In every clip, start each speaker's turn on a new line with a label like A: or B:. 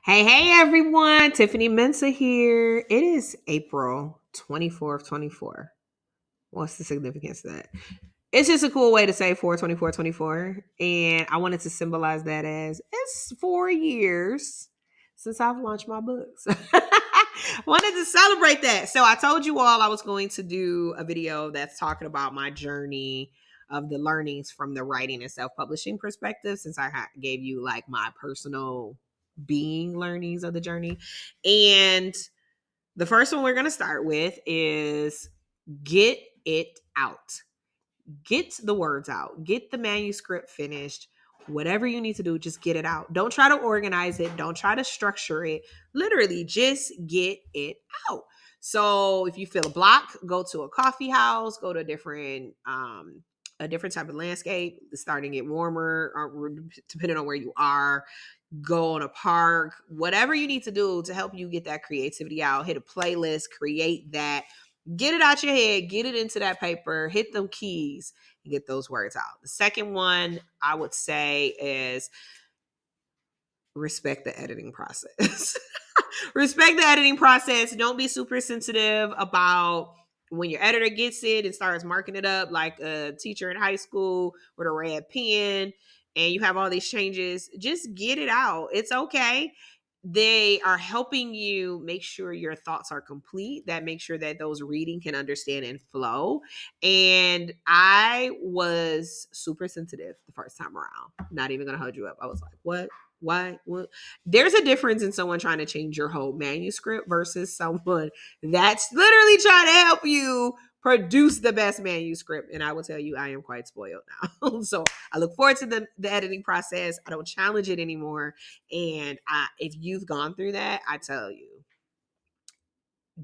A: Hey, everyone. Tiffany Mensah here. It is April 24th, 24. What's the significance of that? It's just a cool way to say 4/24/24. And I wanted to symbolize that as it's 4 years since I've launched my books. Wanted to celebrate that. So I told you all I was going to do a video that's talking about my journey of the learnings from the writing and self-publishing perspective, since I gave you like my personal being learnings of the journey. And the first one we're going to start with is get it out. Get the words out. Get the manuscript finished. Whatever you need to do, just get it out. Don't try to organize it. Don't try to structure it. Literally, just get it out. So if you feel a block, go to a coffee house, go to a different type of landscape. It's starting to get warmer, or depending on where you are. Go on a park, whatever you need to do to help you get that creativity out. Hit a playlist, create that, get it out your head, get it into that paper, hit them keys, and get those words out. The second one I would say is respect the editing process. Respect the editing process. Don't be super sensitive about when your editor gets it and starts marking it up like a teacher in high school with a red pen and you have all these changes. Just get it out. It's okay. They are helping you make sure your thoughts are complete, that make sure that those reading can understand and flow. And I was super sensitive the first time around. Not even gonna hold you up. I was like, what? Why? What? There's a difference in someone trying to change your whole manuscript versus someone that's literally trying to help you produce the best manuscript. And I will tell you, I am quite spoiled now. So I look forward to the editing process. I don't challenge it anymore. And if you've gone through that, I tell you,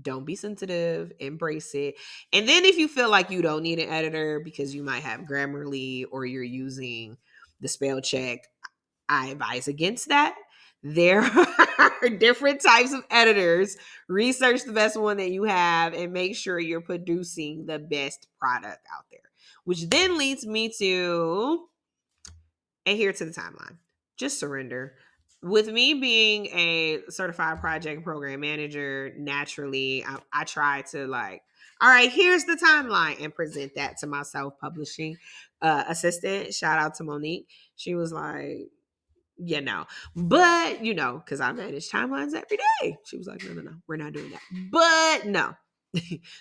A: don't be sensitive, embrace it. And then if you feel like you don't need an editor because you might have Grammarly or you're using the spell check, I advise against that. There are different types of editors. Research the best one that you have and make sure you're producing the best product out there. Which then leads me to adhere to the timeline. Just surrender. With me being a certified project program manager, naturally, I try to like, all right, here's the timeline and present that to my self-publishing assistant. Shout out to Monique. She was like, yeah, no. But, because I manage timelines every day. She was like, no, we're not doing that. But no.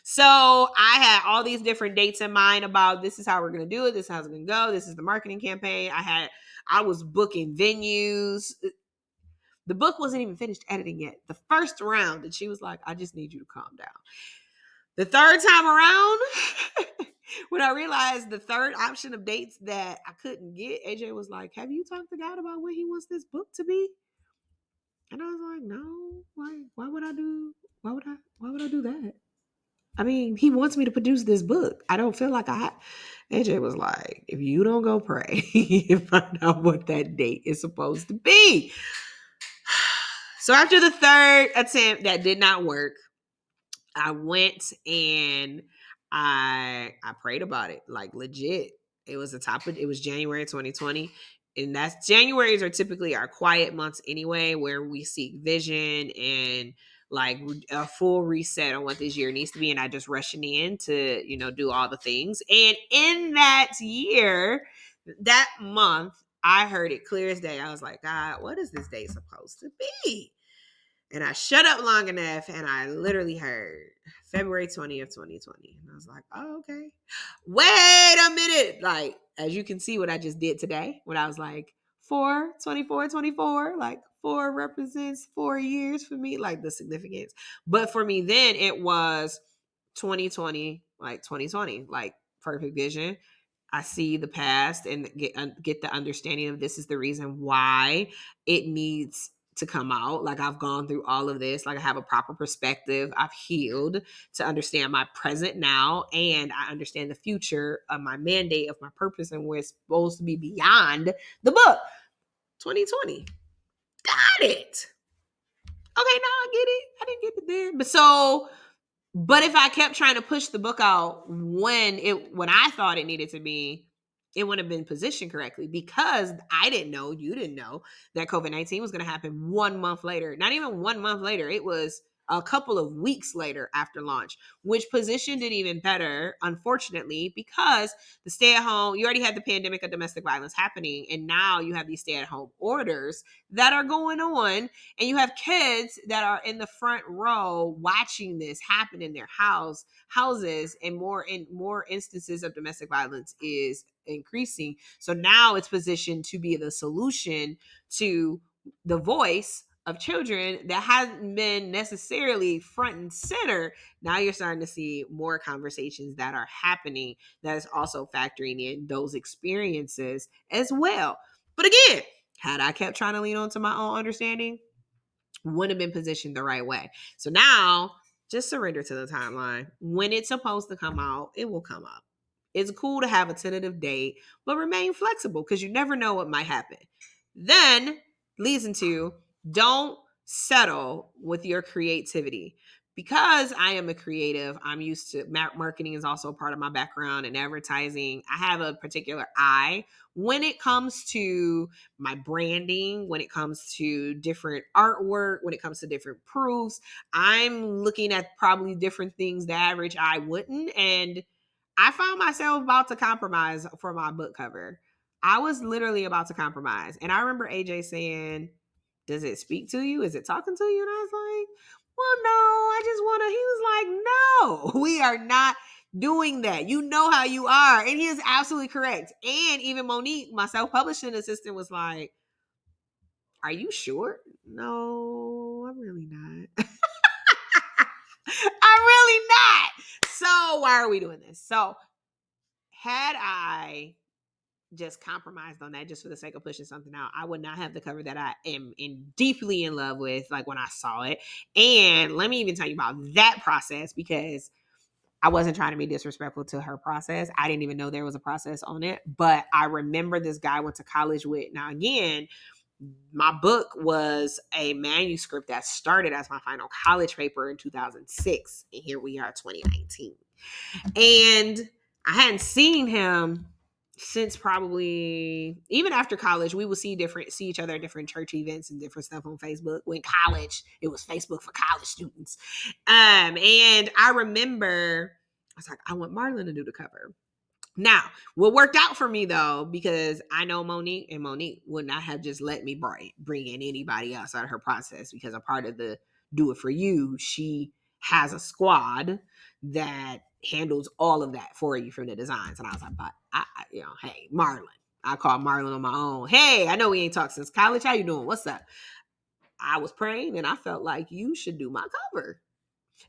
A: So I had all these different dates in mind about this is how we're going to do it. This is how it's going to go. This is the marketing campaign. I was booking venues. The book wasn't even finished editing yet. The first round, and she was like, I just need you to calm down. The third time around, when I realized the third option of dates that I couldn't get, AJ was like, have you talked to God about what he wants this book to be? And I was like, no, why would I do that? I mean, he wants me to produce this book. I don't feel like AJ was like, if you don't go pray and find out what that date is supposed to be. So after the third attempt that did not work, I went and I prayed about it, like legit. It was it was January 2020. And that's Januaries are typically our quiet months anyway, where we seek vision and like a full reset on what this year needs to be. And I just rushing in to, do all the things. And in that year, that month, I heard it clear as day. I was like, God, what is this day supposed to be? And I shut up long enough and I literally heard February 20th, 2020. And I was like, oh, okay. Wait a minute. Like, as you can see what I just did today, when I was like, 4/24/24, like 4 represents 4 years for me, like the significance. But for me then it was 2020, like 2020, like perfect vision. I see the past and get the understanding of this is the reason why it needs to come out. Like I've gone through all of this. Like I have a proper perspective. I've healed to understand my present now. And I understand the future of my mandate, of my purpose, and where it's supposed to be beyond the book. 2020. Got it. Okay, now I get it. I didn't get it then. But if I kept trying to push the book out when I thought it needed to be, it wouldn't have been positioned correctly because I didn't know, you didn't know that COVID-19 was going to happen 1 month later. Not even 1 month later. It was a couple of weeks later after launch, which positioned it even better, unfortunately, because the stay at home, you already had the pandemic of domestic violence happening. And now you have these stay at home orders that are going on. And you have kids that are in the front row watching this happen in their houses, and more instances of domestic violence is increasing. So now it's positioned to be the solution to the voice of children that hasn't been necessarily front and center. Now you're starting to see more conversations that are happening that is also factoring in those experiences as well. But again, had I kept trying to lean onto my own understanding, wouldn't have been positioned the right way. So now just surrender to the timeline. When it's supposed to come out, it will come out. It's cool to have a tentative date, but remain flexible because you never know what might happen. Then leads into, don't settle with your creativity. Because I am a creative, I'm used to marketing is also a part of my background, and advertising. I have a particular eye when it comes to my branding, when it comes to different artwork, when it comes to different proofs. I'm looking at probably different things the average eye wouldn't. And I found myself about to compromise for my book cover. I was literally about to compromise. And I remember AJ saying, does it speak to you? Is it talking to you? And I was like, well, no, I just want to. He was like, no, we are not doing that. You know how you are. And he is absolutely correct. And even Monique, my self-publishing assistant, was like, are you sure? No, I'm really not. I'm really not. So why are we doing this? So had I just compromised on that just for the sake of pushing something out, I would not have the cover that I am deeply in love with, like when I saw it. And let me even tell you about that process, because I wasn't trying to be disrespectful to her process. I didn't even know there was a process on it. But I remember this guy I went to college with. Now, again, my book was a manuscript that started as my final college paper in 2006. And here we are, 2019. And I hadn't seen him since probably even after college. We would see each other at different church events and different stuff on Facebook. When college, it was Facebook for college students. And I remember I was like, I want Marlon to do the cover. Now, what worked out for me though, because I know Monique, and Monique would not have just let me bring in anybody else out of her process, because a part of the do it for you, she has a squad that handles all of that for you from the designs. And I was like, but hey, Marlon. I called Marlon on my own. Hey, I know we ain't talked since college. How you doing? What's up? I was praying and I felt like you should do my cover.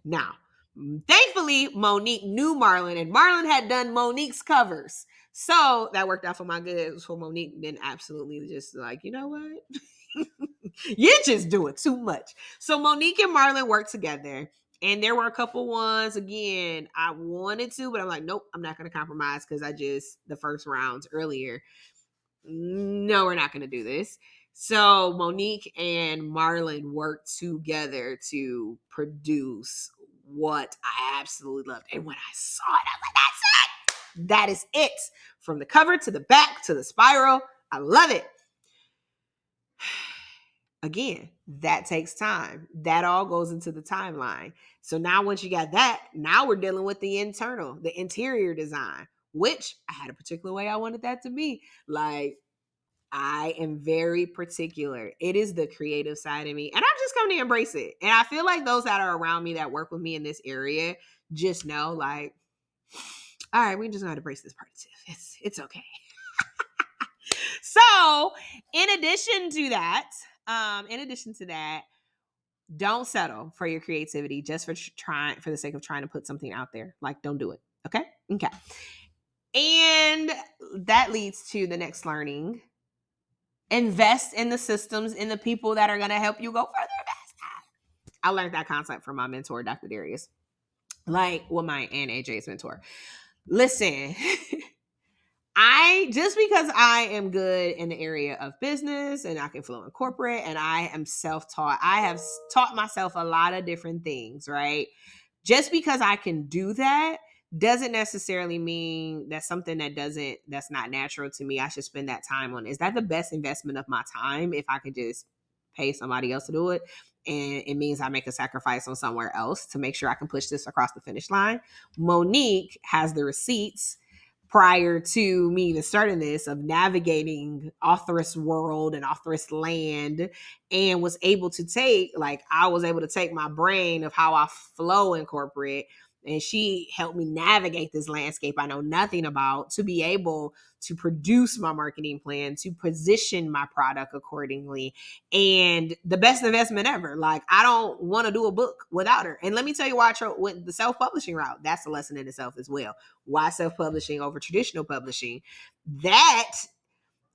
A: Now, thankfully, Monique knew Marlon, and Marlon had done Monique's covers. So that worked out for my good. So Monique then absolutely just like, you know what? You're just doing too much. So Monique and Marlon worked together. And there were a couple ones, again, I wanted to, but I'm like, nope, I'm not going to compromise because the first rounds earlier, no, we're not going to do this. So Monique and Marlon worked together to produce what I absolutely loved. And when I saw it, I was like, that's it. That is it. From the cover to the back to the spiral. I love it. Again, that takes time. That all goes into the timeline. So now once you got that, now we're dealing with the interior design, which I had a particular way I wanted that to be. Like, I am very particular. It is the creative side of me. And I've just come to embrace it. And I feel like those that are around me that work with me in this area just know, like, all right, we just gotta embrace this part too. It's okay. So in addition to that, don't settle for your creativity just for the sake of trying to put something out there. Like, don't do it. Okay. And that leads to the next learning. Invest in the systems, in the people that are going to help you go further. I learned that concept from my mentor, Dr. Darius. My and AJ's mentor. Listen, just because I am good in the area of business and I can flow in corporate and I am self-taught, I have taught myself a lot of different things, right? Just because I can do that doesn't necessarily mean that's something that's not natural to me. I should spend that time on. Is that the best investment of my time if I could just pay somebody else to do it? And it means I make a sacrifice on somewhere else to make sure I can push this across the finish line. Monique has the receipts prior to me even starting this of navigating Authoress world and Authoress land, and was able to take, like, I was able to take my brain of how I flow in corporate, and she helped me navigate this landscape I know nothing about to be able to produce my marketing plan, to position my product accordingly. And the best investment ever. Like, I don't want to do a book without her. And let me tell you why I went the self-publishing route. That's a lesson in itself as well. Why self-publishing over traditional publishing? That,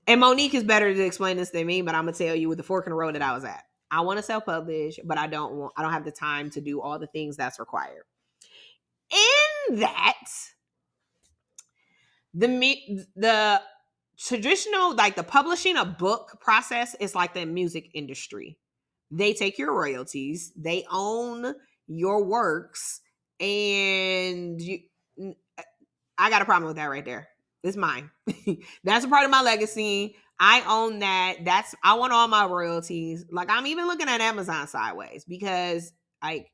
A: and Monique is better to explain this than me, but I'm gonna tell you with the fork in the road that I was at. I want to self-publish, but I don't have the time to do all the things that's required. In that, the traditional, like the publishing a book process is like the music industry. They take your royalties, they own your works, and I got a problem with that right there. It's mine. That's a part of my legacy. I own that. I want all my royalties. Like, I'm even looking at Amazon sideways because, like,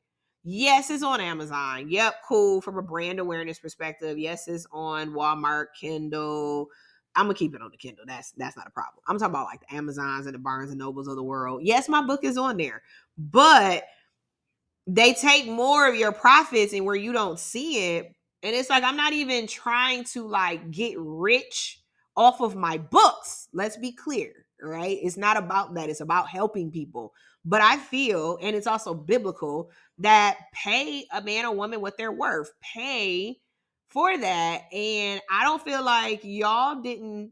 A: yes, it's on Amazon. Yep, cool from a brand awareness perspective. Yes, it's on Walmart, Kindle. I'm gonna keep it on the Kindle. That's not a problem. I'm talking about like the Amazons and the Barnes and Nobles of the world. Yes, my book is on there, but they take more of your profits and where you don't see it. And it's like, I'm not even trying to like get rich off of my books. Let's be clear, right? It's not about that. It's about helping people. But I feel, and it's also biblical, that pay a man or woman what they're worth. Pay for that. And I don't feel like y'all didn't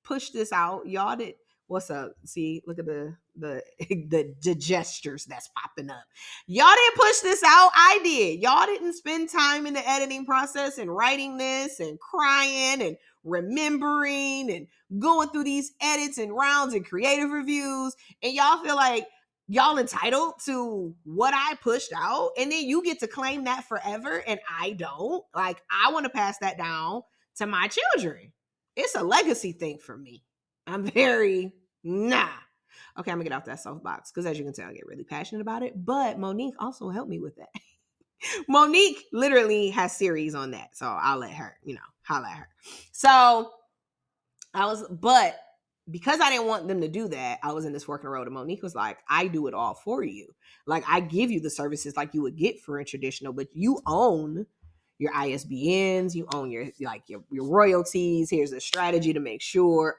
A: push this out. Y'all did. What's up? See, look at the the gestures that's popping up. Y'all didn't push this out. I did. Y'all didn't spend time in the editing process and writing this and crying and remembering and going through these edits and rounds and creative reviews. And y'all feel like y'all entitled to what I pushed out. And then you get to claim that forever. And I don't. Like, I want to pass that down to my children. It's a legacy thing for me. I'm very, nah. Okay, I'm gonna get off that soapbox because as you can tell, I get really passionate about it. But Monique also helped me with that. Monique literally has series on that. So I'll let her, holla at her. So but because I didn't want them to do that, I was in this fork in the road. And Monique was like, I do it all for you. Like, I give you the services like you would get for a traditional, but you own your ISBNs, you own your royalties. Here's a strategy to make sure.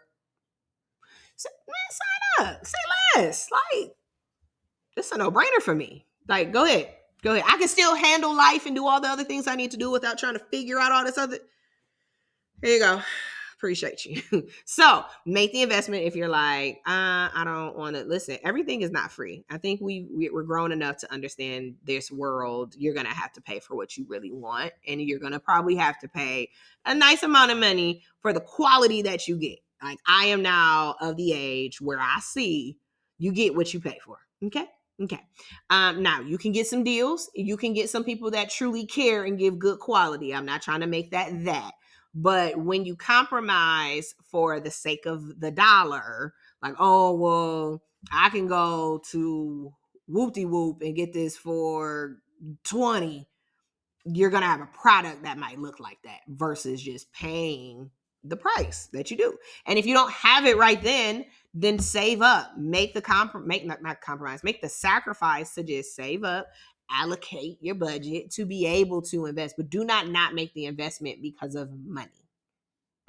A: So, man, sign up. Say less. Like, it's a no-brainer for me. Like, go ahead. I can still handle life and do all the other things I need to do without trying to figure out all this other. Here you go. Appreciate you. So make the investment if you're like, I don't want to listen. Everything is not free. I think we're grown enough to understand this world. You're going to have to pay for what you really want. And you're going to probably have to pay a nice amount of money for the quality that you get. Like, I am now of the age where I see you get what you pay for. Okay. Now you can get some deals. You can get some people that truly care and give good quality. I'm not trying to make that. But when you compromise for the sake of the dollar, like, oh, well, I can go to Whoop-de-Whoop and get this for 20, you're going to have a product that might look like that versus just paying the price that you do. And if you don't have it right then save up, make the sacrifice to just save up, allocate your budget to be able to invest, but do not make the investment because of money.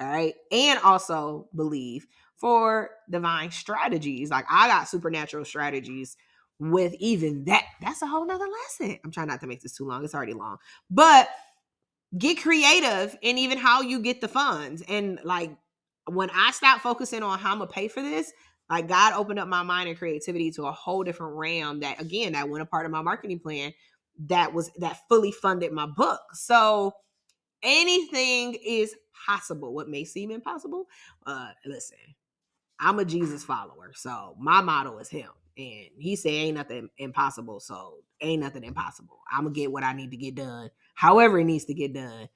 A: All right. And also believe for divine strategies. Like, I got supernatural strategies with even that. That's a whole nother lesson. I'm trying not to make this too long. It's already long, but get creative in even how you get the funds. And like, when I stopped focusing on how I'm gonna pay for this, like, God opened up my mind and creativity to a whole different realm that, again, that went a part of my marketing plan that fully funded my book. So anything is possible. What may seem impossible, listen, I'm a Jesus follower, so my motto is him. And he said ain't nothing impossible, so ain't nothing impossible. I'm gonna get what I need to get done, however it needs to get done,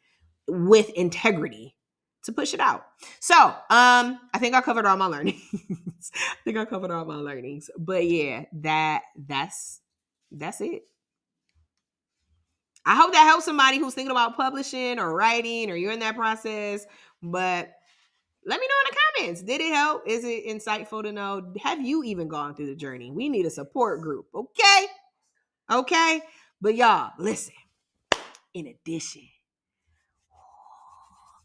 A: with integrity to push it out. So, I think I covered all my learnings. But yeah, that's it. I hope that helps somebody who's thinking about publishing or writing, or you're in that process. But let me know in the comments. Did it help? Is it insightful to know? Have you even gone through the journey? We need a support group. Okay. Okay. But y'all, listen. In addition,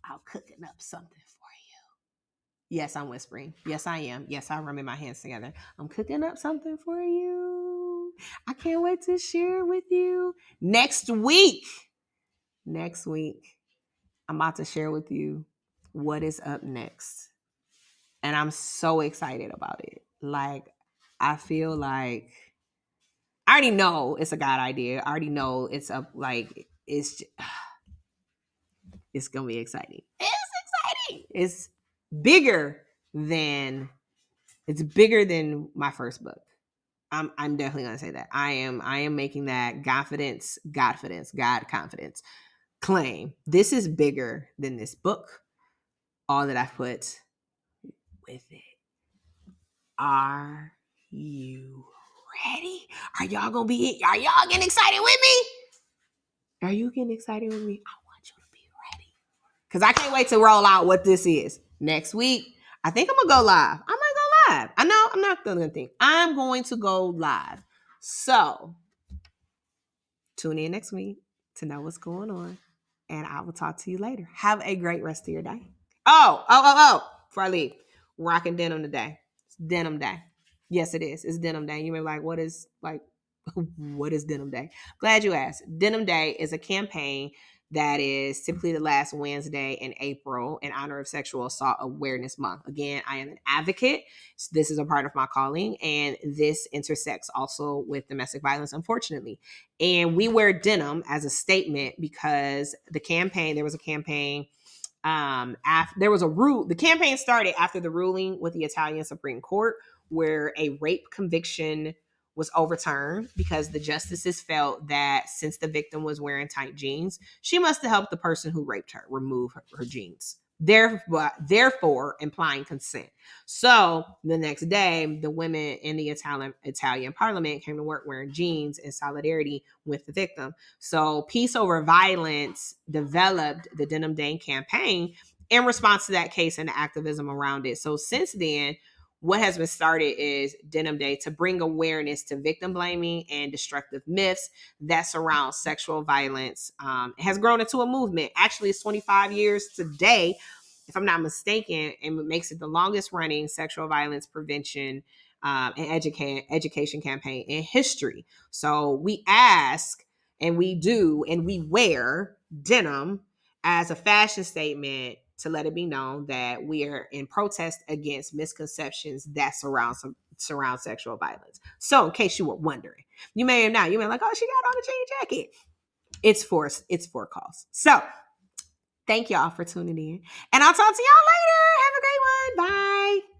A: I'm cooking up something for you. Yes, I'm whispering. Yes, I am. Yes, I'm rubbing my hands together. I'm cooking up something for you. I can't wait to share it with you next week. Next week, I'm about to share with you what is up next. And I'm so excited about it. Like, I feel like I already know it's a God idea. I already know it's a it's gonna be exciting. It's exciting. It's bigger than my first book. I'm definitely gonna say that. I am making that God confidence claim. This is bigger than this book. All that I've put with it. Are you ready? Are y'all getting excited with me? Are you getting excited with me? I want you to be ready. Because I can't wait to roll out what this is. Next week, I think I'm going to go live. I might go live. I know, I'm not going to think. I'm going to go live. So, tune in next week to know what's going on. And I will talk to you later. Have a great rest of your day. Oh. Before I leave, rocking denim today. It's denim day. Yes, it is. It's denim day. You may be like, what is denim day? Glad you asked. Denim Day is a campaign that is typically the last Wednesday in April in honor of Sexual Assault Awareness Month. Again, I am an advocate. This is a part of my calling, and this intersects also with domestic violence, unfortunately. And we wear denim as a statement because there was a campaign the campaign started after the ruling with the Italian Supreme Court, where a rape conviction was overturned because the justices felt that since the victim was wearing tight jeans, she must have helped the person who raped her remove her jeans, therefore implying consent. So the next day, the women in the Italian parliament came to work wearing jeans in solidarity with the victim. So Peace Over Violence developed the Denim Day campaign in response to that case and the activism around it. So since then, what has been started is Denim Day to bring awareness to victim blaming and destructive myths that surround sexual violence. It has grown into a movement. Actually, it's 25 years today, if I'm not mistaken, and it makes it the longest running sexual violence prevention and education campaign in history. So we ask, and we do, and we wear denim as a fashion statement to let it be known that we are in protest against misconceptions that surround sexual violence. So in case you were wondering, you may have not, you may be like, oh, she got on a jean jacket. It's for cause. So thank y'all for tuning in, and I'll talk to y'all later. Have a great one. Bye.